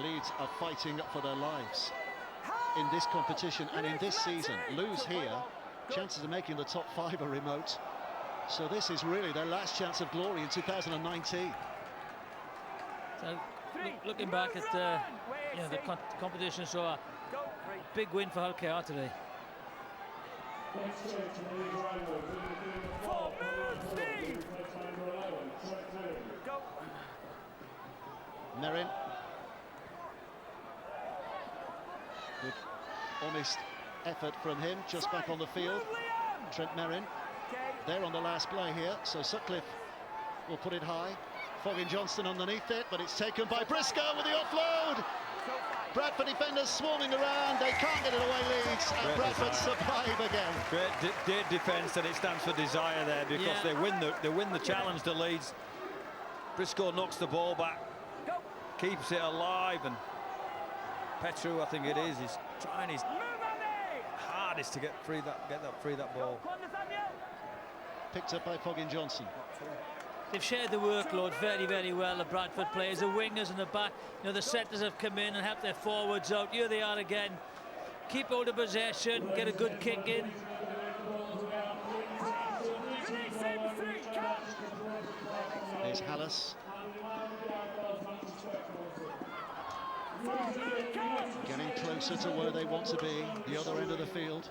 Leeds are fighting for their lives in this competition and in this season. Lose here, chances of making the top 5 are remote. So this is really their last chance of glory in 2019. So looking back at the competition, so a big win for Hull KR today. Merrin. Good, honest effort from him, just back on the field. Trent Merrin. They're on the last play here, so Sutcliffe will put it high. Foggin Johnston underneath it, but it's taken by Briscoe with the offload. Bradford defenders swarming around, they can't get it away, Leeds, and Bradford survive again. Great defence, and it stands for desire there, because they win the challenge to Leeds. Briscoe knocks the ball back, keeps it alive, and Petru, I think it is trying his hardest to get that ball. Picked up by Foggin Johnson. They've shared the workload very, very well, the Bradford players. The wingers in the back, the centres have come in and helped their forwards out. Here they are again. Keep hold of possession, get a good kick in. Here's Hallis. Getting closer to where they want to be, the other end of the field.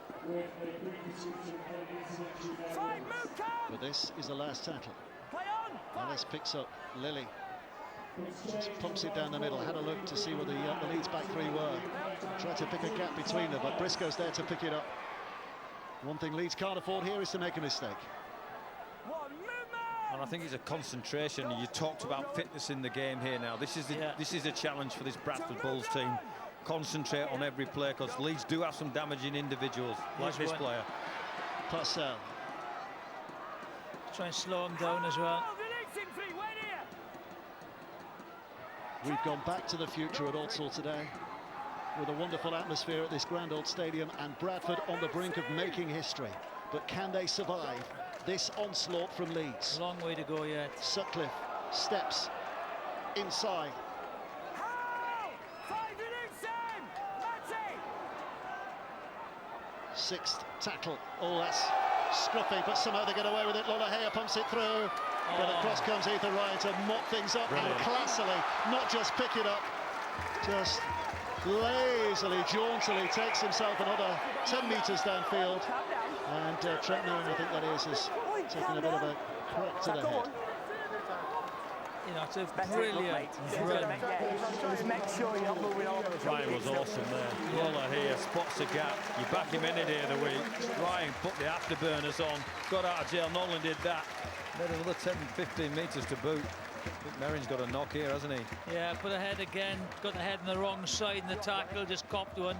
But this is the last tackle. Hallis picks up Lilly. Just pumps it down the middle. Had a look to see where the Leeds back 3 were. Tried to pick a gap between them, but Briscoe's there to pick it up. One thing Leeds can't afford here is to make a mistake. And I think it's a concentration. You talked about fitness in the game here now. This is a challenge for this Bradford Bulls team. Concentrate on every play, because Leeds do have some damaging individuals, like this player. Parcell. Try and slow him down as well. We've gone back to the future at Aldsall today, with a wonderful atmosphere at this grand old stadium, and Bradford on the brink of making history. But can they survive this onslaught from Leeds? Long way to go yet. Sutcliffe steps inside. Sixth tackle. Oh, that's scruffy, but somehow they get away with it. Lollahea pumps it through, but across comes Ethan Ryan to mop things up. Brilliant. And classily, not just pick it up, just lazily, jauntily takes himself another 10 metres downfield. And Trent Merrin, I think that is taking a bit of a crack to the head. It's a brilliant run. Just make sure you're not moving all over the Ryan was awesome there. Lola here spots a gap. You back him any day of the week. Ryan put the afterburners on, got out of jail. Nolan did that. Made another 10-15 metres to boot. I think Merrin's got a knock here, hasn't he? Yeah, put a head again. Got the head on the wrong side in the tackle, just copped one.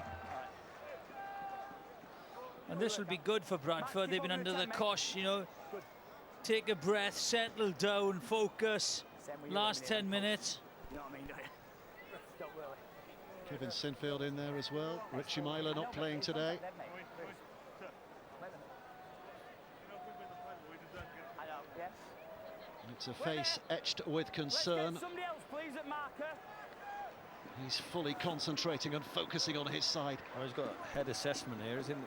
And this will be good for Bradford. They've been under the cosh, Take a breath, settle down, focus. Last 10 minutes. Kevin Sinfield in there as well. Richie Myler not playing today. It's a face etched with concern. He's fully concentrating and focusing on his side. Oh, he's got a head assessment here, isn't it?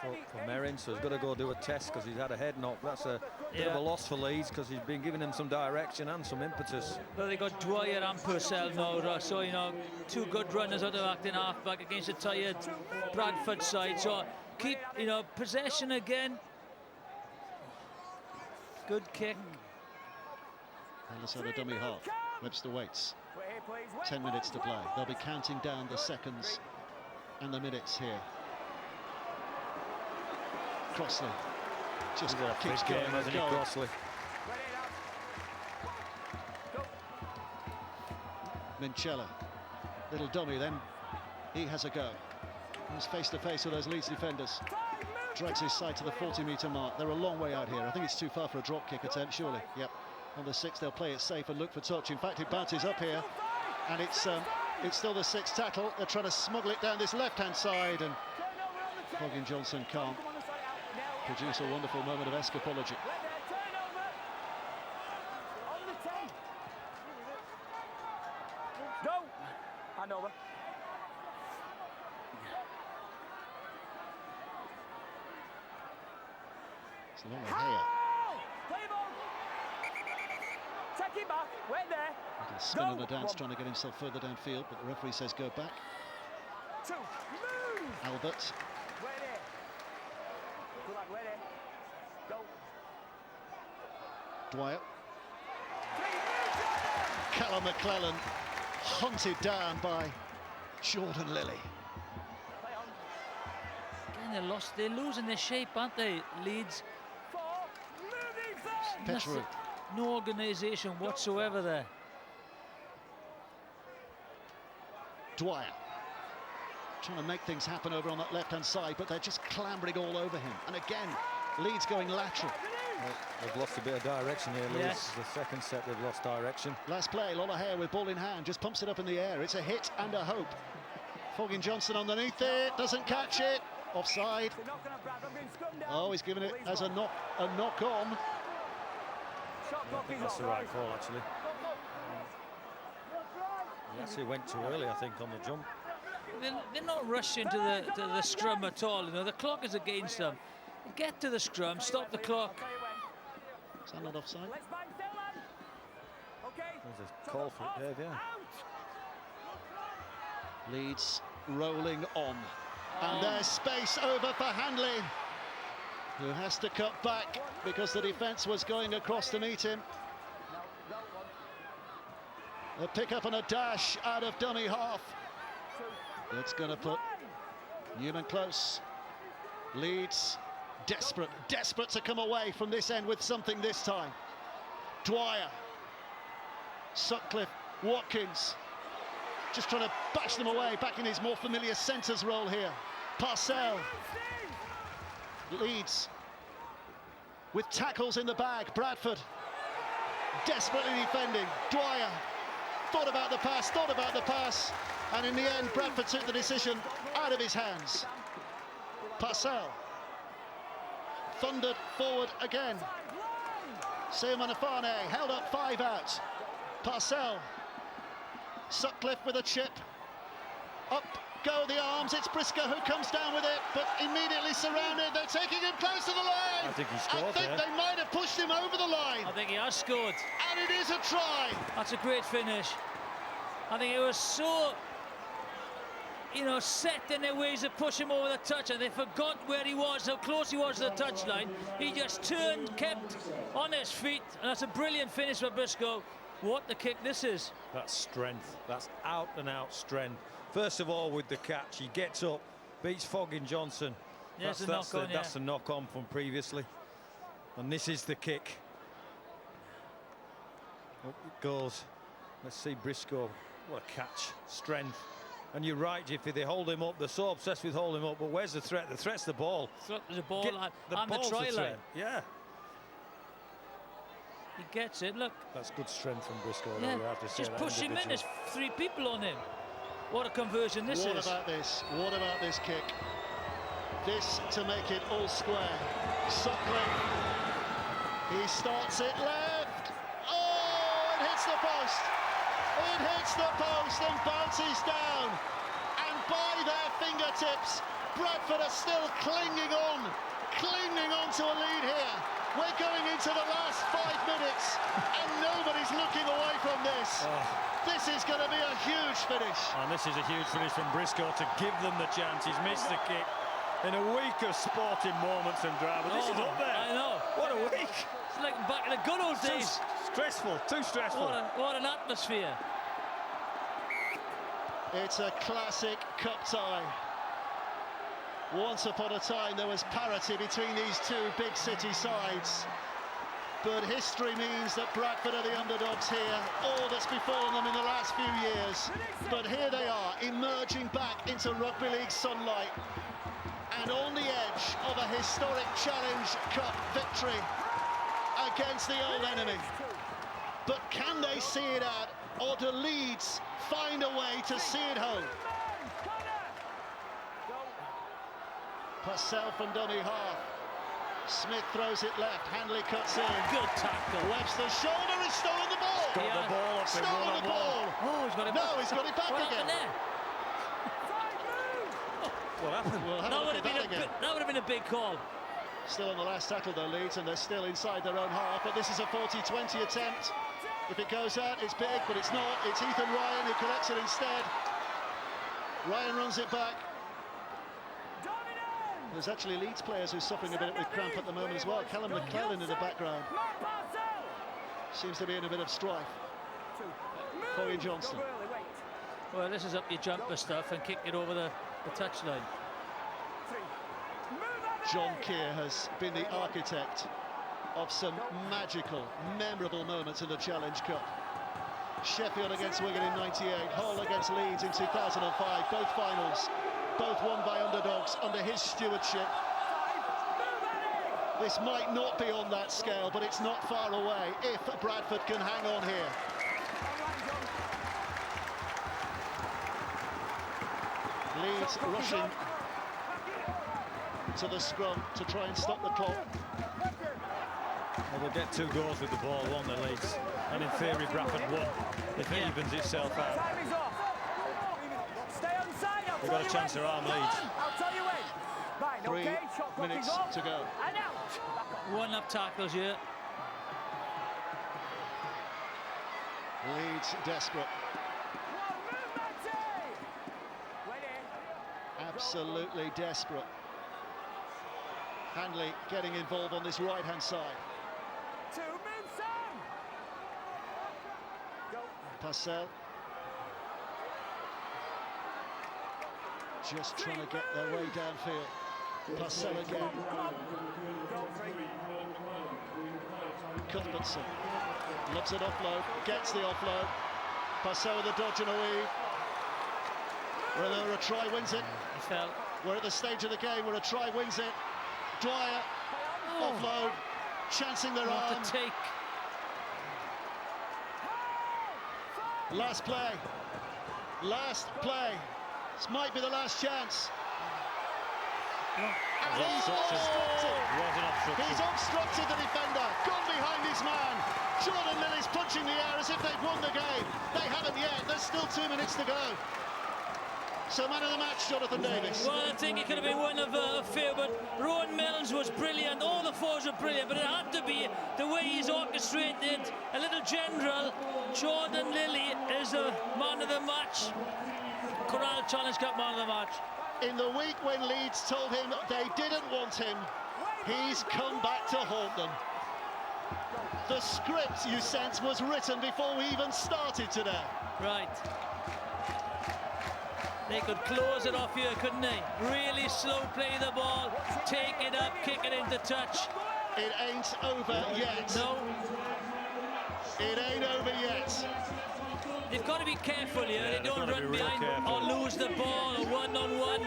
For Merrin, so he's got to go do a test because he's had a head knock. That's a bit of a loss for Leeds, because he's been giving them some direction and some impetus. Well, they got Dwyer and Purcell now, so 2 good runners out of acting half-back against a tired Bradford side. So keep possession again. Good kick. Ellis had a dummy half. Webster waits. 10 minutes to play. They'll be counting down the seconds and the minutes here. Crossley just keeps going, hasn't he, Crossley? Minchella, little dummy, then he has a go. He's face to face with those Leeds defenders. Drags his side to the 40-metre mark. They're a long way out here. I think it's too far for a drop kick attempt, surely. Yep. On the 6, they'll play it safe and look for touch. In fact, it bounces up here, and it's still the 6th tackle. They're trying to smuggle it down this left-hand side, and Foggin Johnson can't produce a wonderful moment of escapology. Hand over. It's a long way here. Play ball. Take it back. Wait there. He can spin on Go. a dance, One. trying to get himself further downfield, but the referee says go back. 2. Move. Albert. Wait there. Good lad, wait there. Go. Dwyer. 3. Move, Callum McClellan hunted down by Jordan Lilly. play on. Again, they're losing their shape, aren't they, Leeds? 4. Moving third. Petru. No organisation whatsoever there. Dwyer. Trying to make things happen over on that left-hand side, but they're just clambering all over him. And again, Leeds going lateral. Well, they've lost a bit of direction here, Leeds. Yes. The second set they've lost direction. Last play, Lollahair with ball in hand, just pumps it up in the air. It's a hit and a hope. Foggin Johnson underneath it, doesn't catch it. Offside. They're not gonna Brad. I'm being scummed down. Oh, he's given it Please as a go. knock on. Shot I clock think is that's off. the right call, actually. He actually went too early, I think, on the jump. They're not rushing to the scrum at all. You know, the clock is against them. Get to the scrum, stop the clock. I'll tell you when. Is that not offside? Let's bang still, lad. Okay. There's a call for it there, yeah. Out. Leeds rolling on. And there's space over for Hanley, who has to cut back because the defence was going across to meet him. No, one. A pick up and a dash out of dummy half. 2. It's going to put Newman close. Leeds desperate to come away from this end with something this time. Dwyer, Sutcliffe, Watkins, just trying to bash them away, back in his more familiar centres role here. Parcell, Leeds with tackles in the bag. Bradford desperately defending. Dwyer thought about the pass, and in the end Bradford took the decision out of his hands. Parcell thundered forward again. Seomanafane held up 5 out. Parcell, Sutcliffe with a chip. Up go the arms, it's Briscoe who comes down with it, but immediately surrounded. They're taking him close to the line. I think he scored I think there. they might have pushed him over the line. I think he has scored. And it is a try. That's a great finish. I think it was so, you know, set in their ways to push him over the touch, and they forgot where he was, how close he was to the touchline. He just turned, kept on his feet, and that's a brilliant finish for Briscoe. What the kick this is. That's strength. That's out and out strength. First of all, with the catch, he gets up, beats Foggin Johnson. Yes, That's yeah. the knock on from previously. And this is the kick. Up it goes. Let's see Briscoe. What a catch. Strength. And you're right, Jiffy, they hold him up. They're so obsessed with holding him up, but where's the threat? The threat's the ball. There's a ball Get and ball's the try line. threat. Yeah. He gets it, look. That's good strength from Briscoe. Yeah, we have to say just that push him in. individual. There's 3 people on him. What a conversion this What is. about this? What about this kick? This to make it all square. Sutcliffe. He starts it left. Oh, it hits the post. It hits the post and bounces down. And by their fingertips, Bradford are still clinging on to a lead here. We're going into the last 5 minutes, and nobody's looking away from this. This is going to be a huge finish. And this is a huge finish from Briscoe to give them the chance. He's missed the kick in a week of sporting moments and drama. This is up there. I know. What a week. It's like back in the good old days. Stressful, too stressful. What an atmosphere. It's a classic cup tie. Once upon a time there was parity between these 2 big city sides, but history means that Bradford are the underdogs here, all that's befallen them in the last few years. But here they are, emerging back into Rugby League sunlight and on the edge of a historic Challenge Cup victory against the old enemy. But can they see it out, or do Leeds find a way to see it home? Parcell from dummy half. Smith throws it left. Hanley cuts in. Good tackle. Webster's shoulder has stolen the ball. Got the ball up in Stolen the ball. Oh, he's got it back. No, he's got it back What again. happened there? What happened? We'll have a That look would at have that been again. that would have been a big call. Still on the last tackle though, Leeds, and they're still inside their own half, but this is a 40-20 attempt. If it goes out, it's big, but it's not. It's Ethan Ryan who collects it instead. Ryan runs it back. There's actually Leeds players who are suffering a bit with cramp at the moment as well. Callum McClellan in the background seems to be in a bit of strife. Corey Johnston. Well, this is up your jumper stuff and kick it over the touchline. John Keir has been the architect of some magical, memorable moments in the Challenge Cup. Sheffield against Wigan in '98, Hull against Leeds in 2005, both finals, both won by underdogs under his stewardship. This might not be on that scale, but it's not far away if Bradford can hang on here. Leeds rushing to the scrum to try and stop the clock. Well, they'll get 2 goals with the ball, won't they, Leeds? And in theory, Bradford won if it evens itself out. They've got a chance to arm Leeds. 3 minutes to go. 1-up tackles here. Leeds desperate. Absolutely desperate. Hanley getting involved on this right-hand side. Parcell. Just trying to get their way downfield. Parcell again. Cuthbertson looks at offload, gets the offload. Parcell with a dodge and a weave. Whether a try wins it. He fell. We're at the stage of the game where a try wins it. Dwyer, offload, chancing their arm. What to take. Last play. Last play. This might be the last chance. And he's obstructed. He's obstructed the defender. Gone behind his man. Jordan Lilly's punching the air as if they've won the game. They haven't yet. There's still 2 minutes to go. So man of the match, Jonathan Davis. Well, I think it could have been one of a few, but Rowan Mills was brilliant. All the fours were brilliant, but it had to be the way he's orchestrated. A little general. Jordan Lilly is the man of the match. Corral Challenge Cup man of the match. In the week when Leeds told him they didn't want him, he's come back to haunt them. The script, you sense, was written before we even started today. Right. They could close it off here, couldn't they? Really slow play the ball, take it up, kick it into touch. It ain't over yet. No. It ain't over yet. They've got to be careful here. Yeah, they don't run be behind or lose the ball or one-on-one.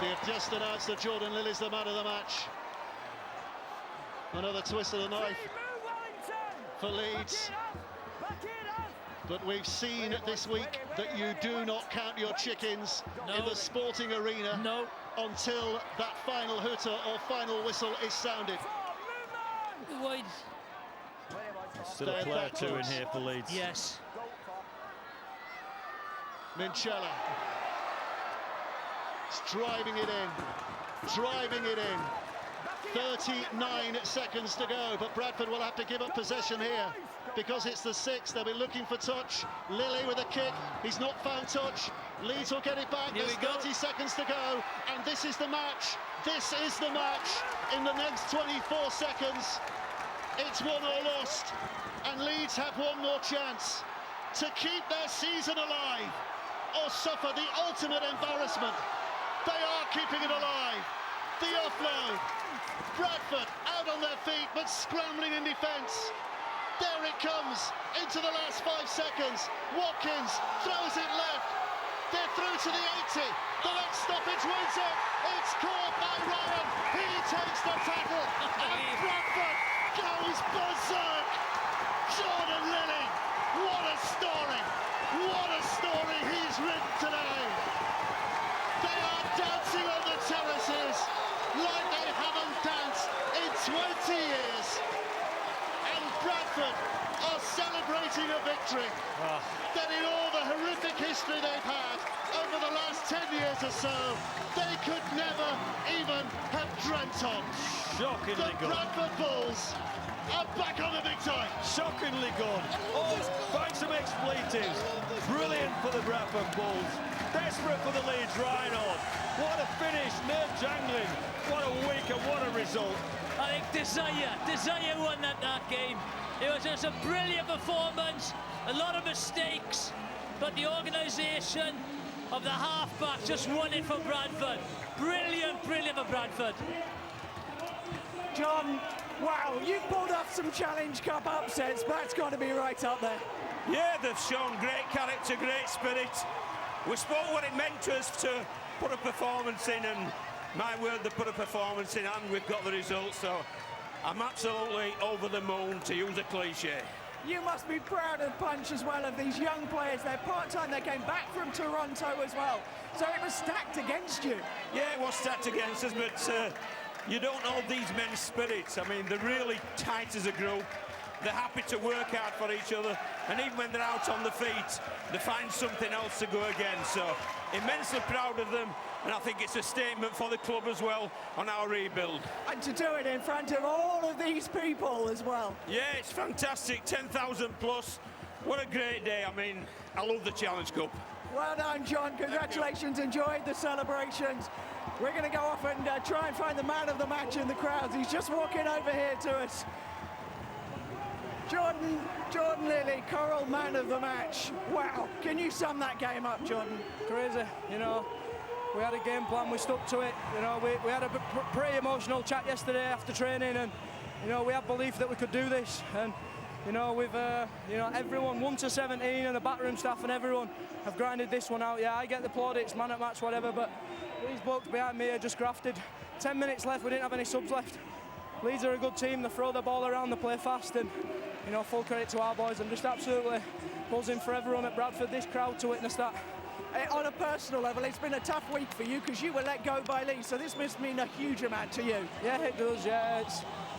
They've just announced that Jordan Lilly's the man of the match. Another twist of the knife for Leeds. But we've seen this week that you do not count your chickens in the sporting arena until that final hooter or final whistle is sounded. Wide. Still a player 2 in here for Leeds. Yes. Minchella. It's driving it in. Driving it in. 39 seconds to go, but Bradford will have to give up possession here because it's the 6th. They'll be looking for touch. Lilly with a kick. He's not found touch. Leeds will get it back. There's 30 seconds to go, and this is the match. This is the match. In the next 24 seconds, it's won or lost, and Leeds have one more chance to keep their season alive or suffer the ultimate embarrassment. They are keeping it alive. The offload. Bradford out on their feet, but scrambling in defence. There it comes, into the last 5 seconds. Watkins throws it left. They're through to the 80. The next stoppage wins it. It's caught by Ryan. He takes the tackle, and Bradford goes berserk. Jordan Lilly, what a story. What a story he's written today. They are dancing on the terraces like that in all the horrific history they've had over the last 10 years or so, they could never even have dreamt of. Shockingly The good. Bradford Bulls are back on the big time. Shockingly good. Oh, find some expletives. Brilliant for the Bradford Bulls. Desperate for the Leeds Rhinos. What a finish, nerve-jangling. What a week and what a result. I think Desire won that game. It was just a brilliant performance, a lot of mistakes, but the organisation of the half-back just won it for Bradford. Brilliant for Bradford. John, wow, you pulled off some Challenge Cup upsets. That's got to be right up there. Yeah, they've shown great character, great spirit. We spoke what it meant to us to put a performance in, and my word, they put a performance in, and we've got the result. So I'm absolutely over the moon, to use a cliche. You must be proud of Punch as well, of these young players. They're part-time, they came back from Toronto as well. So it was stacked against you. Yeah, it was stacked against us, but you don't know these men's spirits. I mean, they're really tight as a group. They're happy to work hard for each other, and even when they're out on the feet, they find something else to go against. So immensely proud of them, and I think it's a statement for the club as well on our rebuild. And to do it in front of all of these people as well. Yeah, it's fantastic, 10,000 plus. What a great day. I mean, I love the Challenge Cup. Well done, John. Congratulations. Enjoyed the celebrations. We're going to go off and try and find the man of the match in the crowds. He's just walking over here to us. Jordan Lilly, Coral man of the match. Wow. Can you sum that game up, Jordan? Crazy, you know. We had a game plan, we stuck to it. You know, we had a pretty emotional chat yesterday after training, and you know, we had belief that we could do this. And you know, we've you know, everyone 1 to 17 and the backroom staff and everyone have grinded this one out. Yeah, I get the plaudits, man at match, whatever, but these blokes behind me are just grafted. 10 minutes left, we didn't have any subs left. Leeds are a good team, they throw the ball around, they play fast, and you know, full credit to our boys. I'm just absolutely buzzing for everyone at Bradford, this crowd to witness that. On a personal level, it's been a tough week for you because you were let go by Leeds, so this must mean a huge amount to you. Yeah, it does, yeah.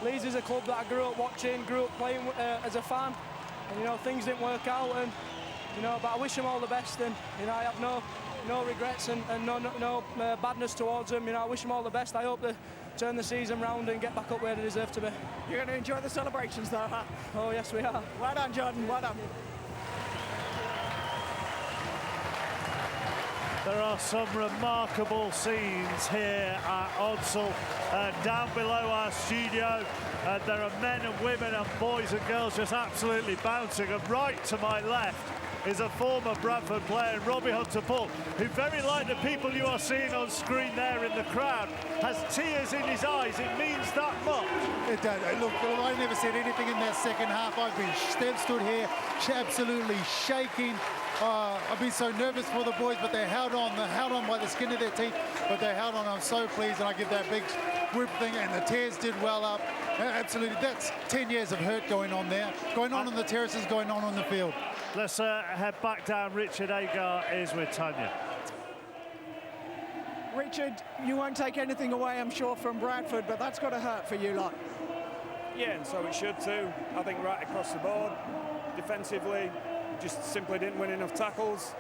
Leeds is a club that I grew up watching, grew up playing as a fan, and you know, things didn't work out, and you know, but I wish them all the best, and you know, I have no regrets and no badness towards them. You know, I wish them all the best. I hope they turn the season round and get back up where they deserve to be. You're going to enjoy the celebrations though, huh? Oh yes, we are. Well done, Jordan, well done. There are some remarkable scenes here at Odsal. Down below our studio, there are men and women and boys and girls just absolutely bouncing. And right to my left is a former Bradford player, Robbie Hunter-Bull, who, very like the people you are seeing on screen there in the crowd, has tears in his eyes. It means that much. It does. Look, I never said anything in that second half. I've been stood here absolutely shaking. I've been so nervous for the boys, but they held on. They held on by the skin of their teeth, but they held on. I'm so pleased, and I give that big whoop thing, and the tears did well up. Absolutely, that's 10 years of hurt going on there. Going on the terraces, going on the field. Let's head back down. Richard Agar is with Tanya. Richard, you won't take anything away, I'm sure, from Bradford, but that's got to hurt for you lot. Yeah, and so it should too. I think right across the board, defensively, just simply didn't win enough tackles,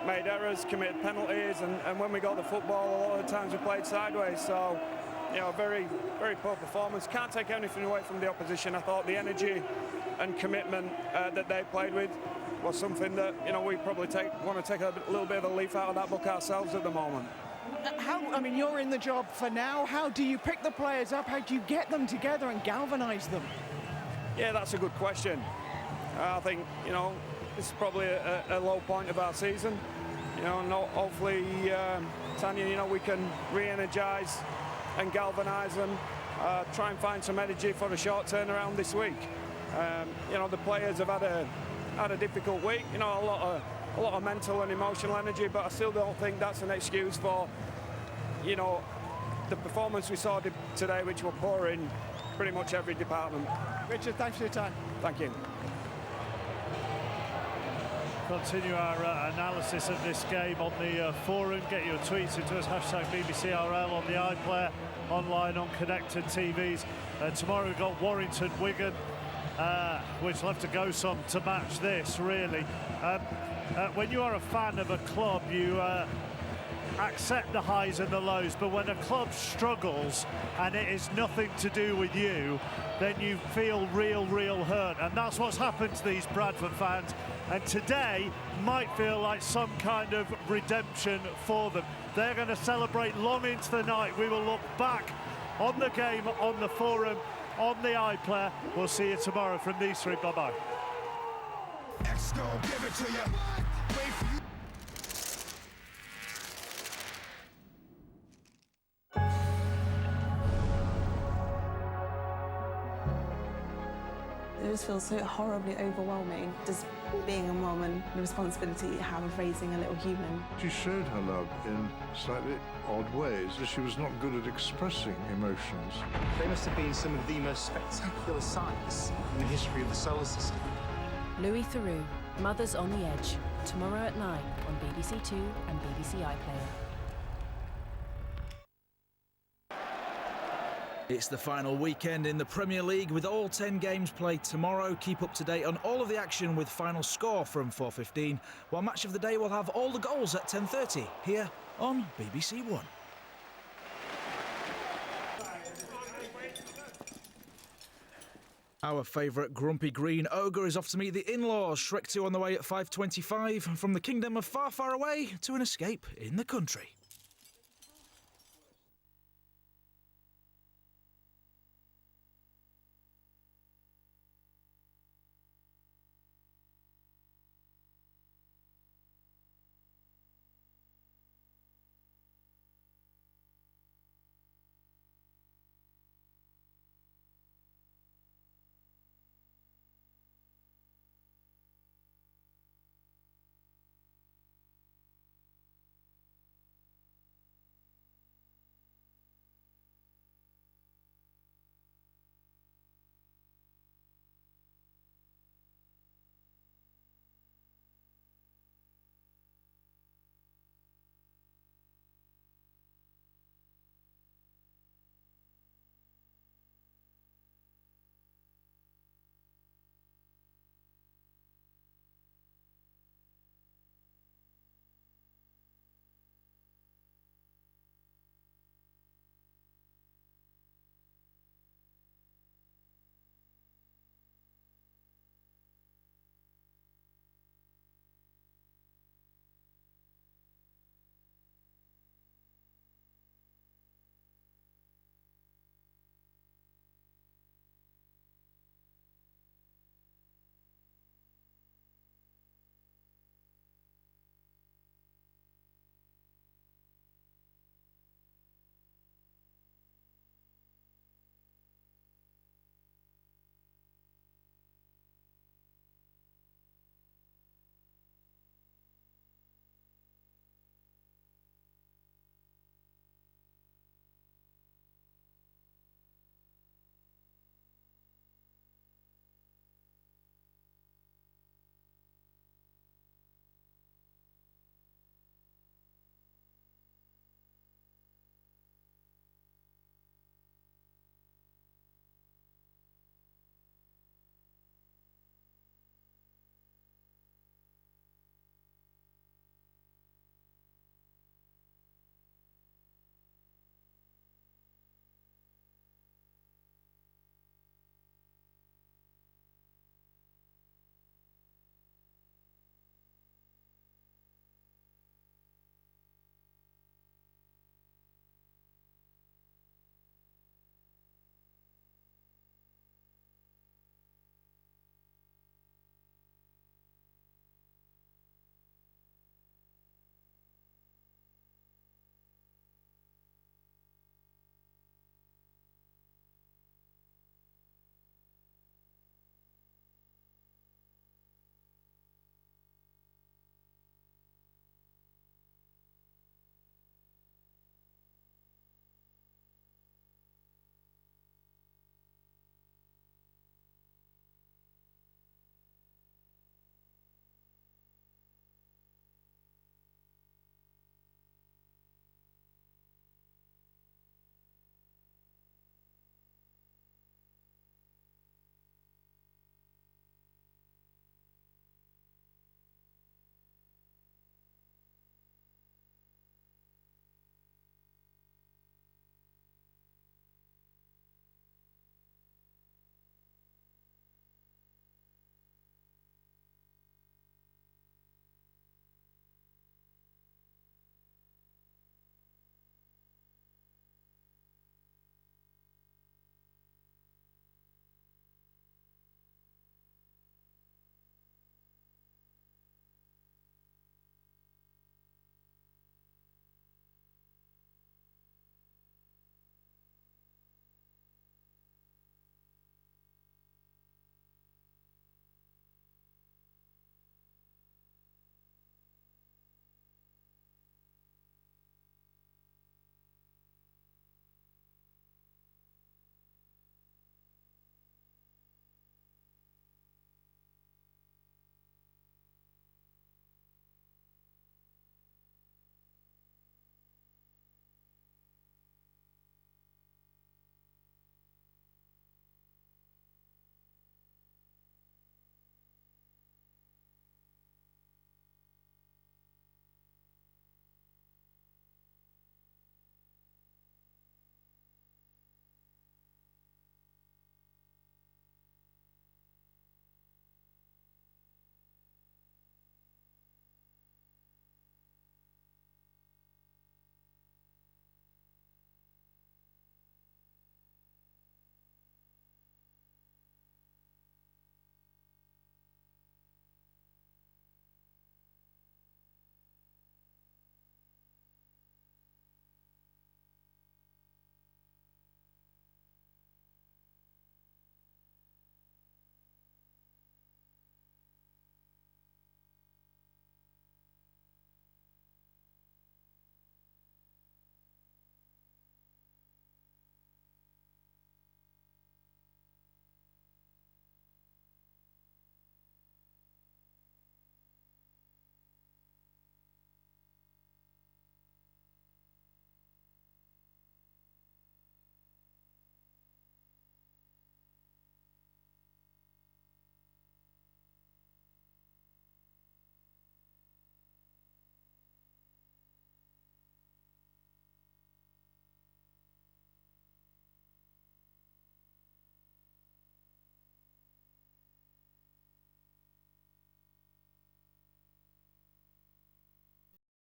made errors, committed penalties, and when we got the football, a lot of the times we played sideways. So, you know, very, very poor performance. Can't take anything away from the opposition. I thought the energy and commitment that they played with was something that, you know, we probably want to take a little bit of a leaf out of that book ourselves at the moment. I mean, you're in the job for now. How do you pick the players up? How do you get them together and galvanise them? Yeah, that's a good question. I think, you know, this is probably a low point of our season. You know, and hopefully, Tanya, you know, we can re-energise and galvanise them, try and find some energy for a short turnaround this week. You know, the players have had a difficult week. You know, a lot of mental and emotional energy, but I still don't think that's an excuse for, you know, the performance we saw today, which were poor in pretty much every department. Richard, thanks for your time. Thank you. Continue our analysis of this game on the forum. Get your tweets into us, #BBCRL on the iPlayer, online on connected TVs. Tomorrow we've got Warrington Wigan. which will have to go some to match this, really. When you are a fan of a club, you accept the highs and the lows, but when a club struggles and it is nothing to do with you, then you feel real hurt, and that's what's happened to these Bradford fans. And today might feel like some kind of redemption for them. They're going to celebrate long into the night. We will look back on the game, on the forum, on the iPlayer. We'll see you tomorrow from these three. Bye-bye. Give it to you. Wait for you. It just feels so horribly overwhelming, just being a mum and the responsibility you have of raising a little human. She showed her love in slightly odd ways. She was not good at expressing emotions. They must have been some of the most spectacular sights in the history of the solar system. Louis Theroux, Mothers on the Edge, tomorrow at 9 on BBC Two and BBC iPlayer. It's the final weekend in the Premier League with all 10 games played tomorrow. Keep up to date on all of the action with final score from 4:15, while Match of the Day will have all the goals at 10:30 here on BBC One. Our favourite grumpy green ogre is off to meet the in-laws. Shrek 2 on the way at 5:25 from the kingdom of far, far away to an escape in the country.